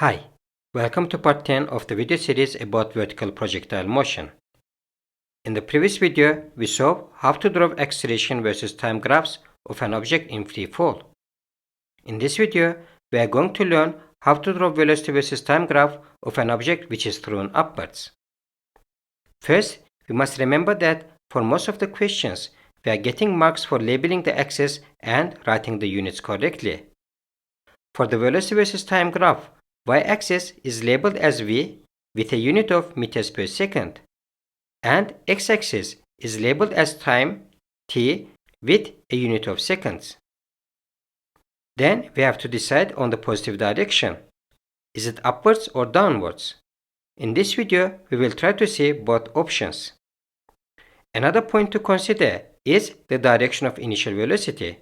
Hi, welcome to part 10 of the video series about vertical projectile motion. In the previous video, we saw how to draw acceleration versus time graphs of an object in free fall. In this video, we are going to learn how to draw velocity versus time graph of an object which is thrown upwards. First, we must remember that for most of the questions, we are getting marks for labeling the axis and writing the units correctly. For the velocity versus time graph, y-axis is labeled as v with a unit of meters per second, and x-axis is labeled as time t with a unit of seconds. Then we have to decide on the positive direction. Is it upwards or downwards? In this video, we will try to see both options. Another point to consider is the direction of initial velocity.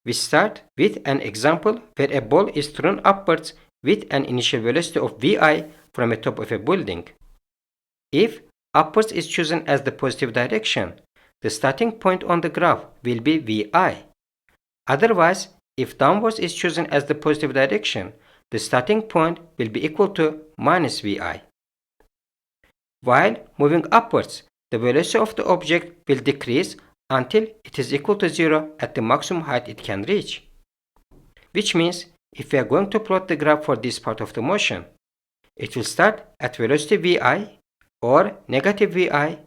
We start with an example where a ball is thrown upwards with an initial velocity of vi from the top of a building. If upwards is chosen as the positive direction, the starting point on the graph will be vi. Otherwise, if downwards is chosen as the positive direction, the starting point will be equal to minus vi. While moving upwards, the velocity of the object will decrease until it is equal to 0 at the maximum height it can reach. Which means, if we are going to plot the graph for this part of the motion, it will start at velocity vi or negative vi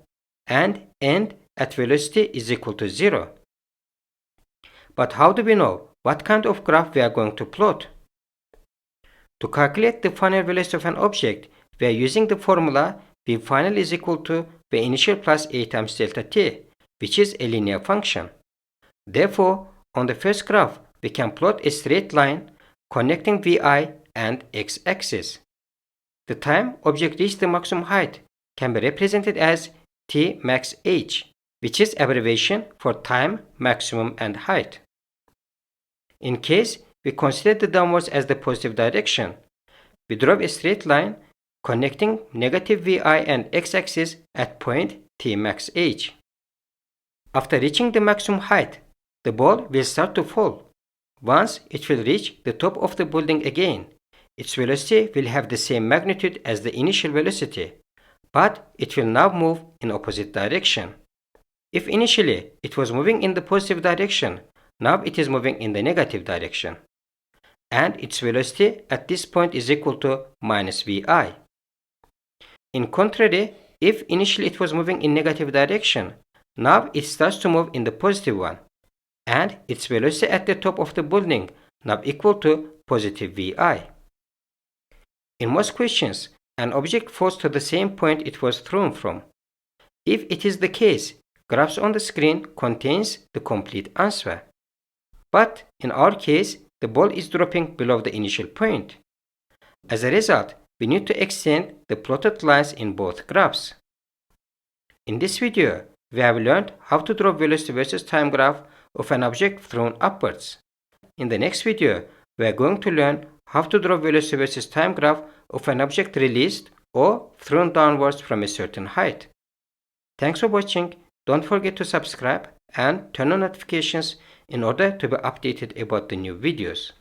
and end at velocity is equal to 0. But how do we know what kind of graph we are going to plot? To calculate the final velocity of an object, we are using the formula v final is equal to v initial plus a times delta t, which is a linear function. Therefore, on the first graph, we can plot a straight line connecting vi and x-axis. The time object reached the maximum height can be represented as t max h, which is abbreviation for time, maximum, and height. In case we consider the downwards as the positive direction, we draw a straight line connecting negative vi and x-axis at point t max h. After reaching the maximum height, the ball will start to fall. Once it will reach the top of the building again, its velocity will have the same magnitude as the initial velocity, but it will now move in opposite direction. If initially it was moving in the positive direction, now it is moving in the negative direction. And its velocity at this point is equal to minus vi. In contrary, if initially it was moving in negative direction, now it starts to move in the positive one, and its velocity at the top of the building now equal to positive vi. In most questions, an object falls to the same point it was thrown from. If it is the case, graphs on the screen contains the complete answer. But in our case, the ball is dropping below the initial point. As a result, we need to extend the plotted lines in both graphs. In this video, we have learned how to draw velocity versus time graph of an object thrown upwards. In the next video, we are going to learn how to draw velocity versus time graph of an object released or thrown downwards from a certain height. Thanks for watching. Don't forget to subscribe and turn on notifications in order to be updated about the new videos.